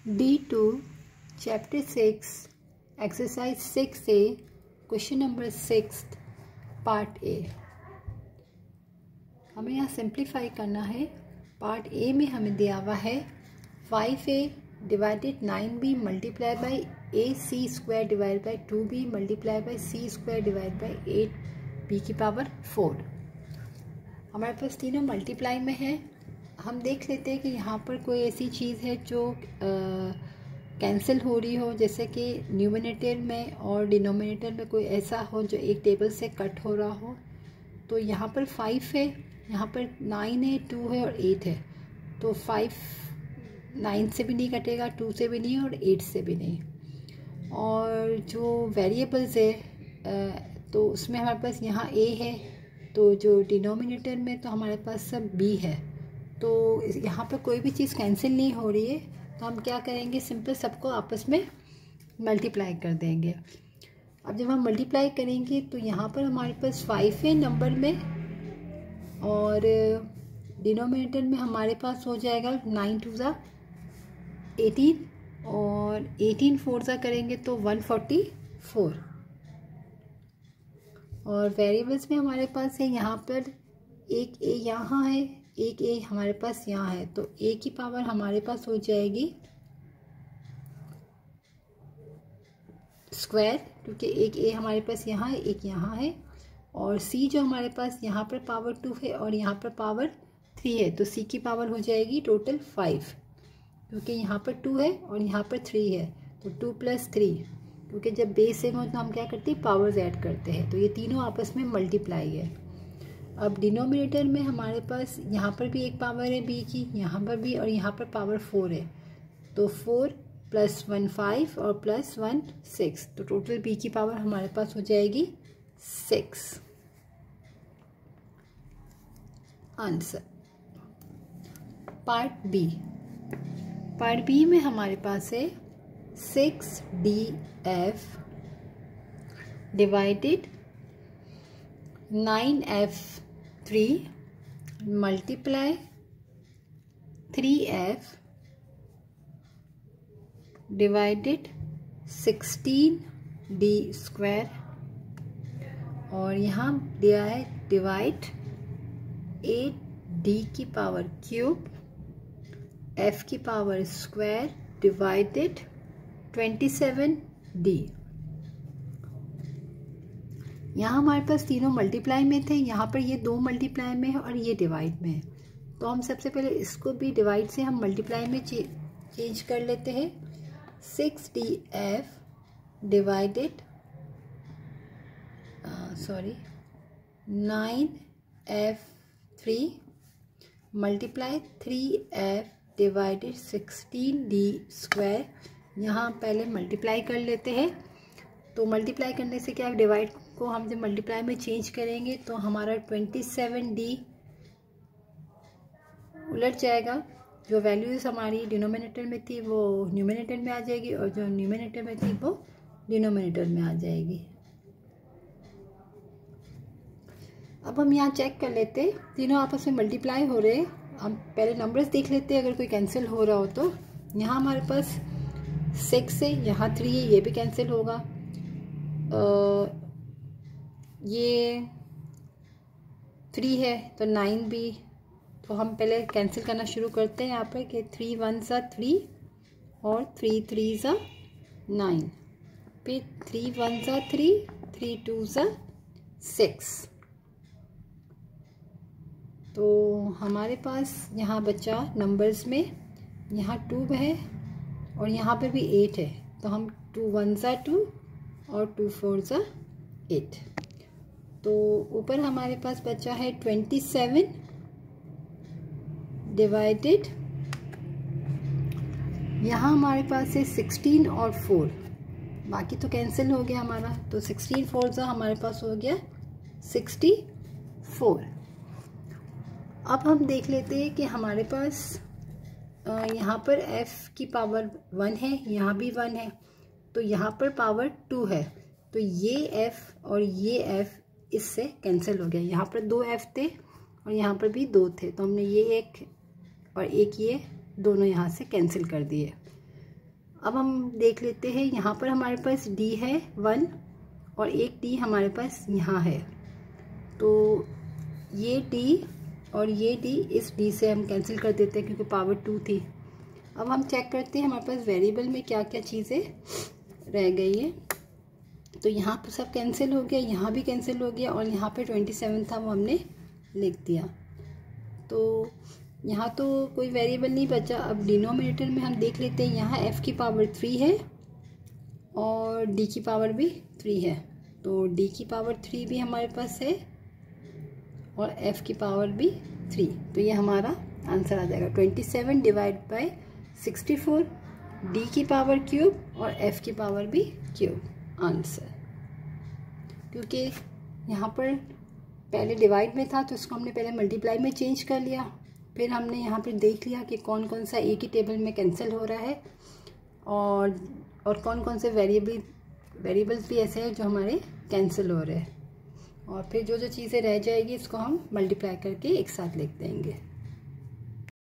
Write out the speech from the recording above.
D2 chapter 6 exercise 6A question number 6 part A. हमें यहाँ simplify करना है। पार्ट ए में हमें दिया हुआ है 5A divided 9B multiply by AC square divide by 2B multiply by C square divide by 8B की पावर 4। हमारे पास तीनों मल्टीप्लाई में है। हम देख लेते हैं कि यहाँ पर कोई ऐसी चीज़ है जो कैंसिल हो रही हो, जैसे कि न्यूमिनेटर में और डिनोमिनेटर में कोई ऐसा हो जो एक टेबल से कट हो रहा हो। तो यहाँ पर 5 है, यहाँ पर 9 है, 2 है और 8 है। तो 5 9 से भी नहीं कटेगा, 2 से भी नहीं और 8 से भी नहीं। और जो वेरिएबल्स है तो उसमें हमारे पास यहाँ a है, तो जो डिनोमिनेटर में तो हमारे पास सब b है। तो यहाँ पर कोई भी चीज़ कैंसिल नहीं हो रही है, तो हम क्या करेंगे, सिंपल सबको आपस में मल्टीप्लाई कर देंगे। अब जब हम मल्टीप्लाई करेंगे तो यहाँ पर हमारे पास 5 है नंबर में और डिनोमिनेटर में हमारे पास हो जाएगा 9 2 ज़ा 18 और 18 4 ज़ा करेंगे तो 144। और वेरिएबल्स में हमारे पास है यहाँ पर एक a यहाँ है, एक a हमारे पास यहाँ है। तो a की पावर हमारे पास हो जाएगी स्क्वायर, क्योंकि एक a हमारे पास यहाँ है, एक यहाँ है। और c जो हमारे पास यहाँ पर पावर 2 है और यहाँ पर पावर 3 है, तो c की पावर हो जाएगी टोटल 5, क्योंकि यहाँ पर 2 है और यहाँ पर 3 है। तो 2 + 3, क्योंकि जब बेस सेम हो तो हम क्या करते हैं, पावर्स ऐड करते हैं। तो ये तीनों आपस में मल्टीप्लाई है। अब डिनोमिनेटर में हमारे पास यहाँ पर भी एक पावर है b की, यहाँ पर भी, और यहाँ पर पावर 4 है। तो 4 + 1 5 और +1 6, तो टोटल b की पावर हमारे पास हो जाएगी 6। आंसर पार्ट बी में हमारे पास है 6DF divided 9F3 multiply 3F divided 16D square, और यहाँ दिया है डिवाइड 8D की पावर क्यूब F की पावर स्क्वायर डिवाइडेड 27D। यहाँ हमारे पास तीनों मल्टीप्लाई में थे, यहाँ पर ये 2 मल्टीप्लाई में है और ये डिवाइड में है। तो हम सबसे पहले इसको भी डिवाइड से हम मल्टीप्लाई में चेंज कर लेते हैं। 6DF divided 9F3 multiply 3F divided 16D square. यहाँ पहले मल्टीप्लाई कर लेते हैं। तो मल्टीप्लाई करने से क्या, डिवाइड को हम जब मल्टीप्लाई में चेंज करेंगे तो हमारा 27D उलट जाएगा। जो वैल्यूज हमारी डिनोमिनेटर में थी वो न्यूमिनेटर में आ जाएगी, और जो न्यूमिनेटर में थी वो डिनोमिनेटर में आ जाएगी। अब हम यहाँ चेक कर लेते हैं, तीनों आपस में मल्टीप्लाई हो रहे हैं। हम पहले नंबर्स देख लेते हैं, अगर कोई कैंसिल हो रहा हो तो। यहाँ हमारे पास 6 है, यहाँ 3 है, ये भी कैंसिल होगा। ये 3 है तो 9 भी, तो हम पहले कैंसिल करना शुरू करते हैं यहाँ पर कि 3 1 ज़ा 3 और 3 3 ज़ा 9, फिर 3 1 ज़ा 3, 3 2 ज़ा 6। तो हमारे पास यहाँ बचा नंबर्स में, यहाँ 2 है और यहाँ पर भी 8 है। तो हम 2 1 ज़ा 2 और 2 4 ज़ा 8। तो ऊपर हमारे पास बचा है 27 डिवाइडेड, यहाँ हमारे पास है 16 और 4, बाकी तो कैंसिल हो गया हमारा। तो 16 4 ज़ा हमारे पास हो गया 64। अब हम देख लेते हैं कि हमारे पास यहाँ पर f की पावर 1 है, यहाँ भी 1 है, तो यहाँ पर पावर 2 है। तो ये f और ये f इससे कैंसिल हो गया। यहाँ पर 2 f थे और यहाँ पर भी 2 थे, तो हमने ये एक और एक ये दोनों यहाँ से कैंसिल कर दिए। अब हम देख लेते हैं, यहाँ पर हमारे पास d है 1 और एक d हमारे पास यहाँ है, तो ये d और ये d इस d से हम कैंसिल कर देते हैं क्योंकि पावर 2 थी। अब हम चेक करते हैं हमारे पास वेरिएबल में क्या क्या चीज़ें रह गई है। तो यहाँ पर सब कैंसिल हो गया, यहाँ भी कैंसिल हो गया और यहाँ पे 27 था वो हमने लिख दिया। तो यहाँ तो कोई वेरिएबल नहीं बचा। अब डिनोमिनेटर में हम देख लेते हैं, यहाँ f की पावर 3 है और d की पावर भी 3 है, तो d की पावर 3 भी हमारे पास है और f की पावर भी 3। तो ये हमारा आंसर आ जाएगा 27 डिवाइड बाय 64, d की पावर क्यूब और f की पावर भी क्यूब आंसर। क्योंकि यहाँ पर पहले डिवाइड में था तो इसको हमने पहले मल्टीप्लाई में चेंज कर लिया, फिर हमने यहाँ पर देख लिया कि कौन कौन सा एक ही टेबल में कैंसिल हो रहा है और कौन कौन से वेरिएबल्स भी ऐसे हैं जो हमारे कैंसिल हो रहे हैं, और फिर जो जो चीज़ें रह जाएगी इसको हम मल्टीप्लाई करके एक साथ लिख देंगे।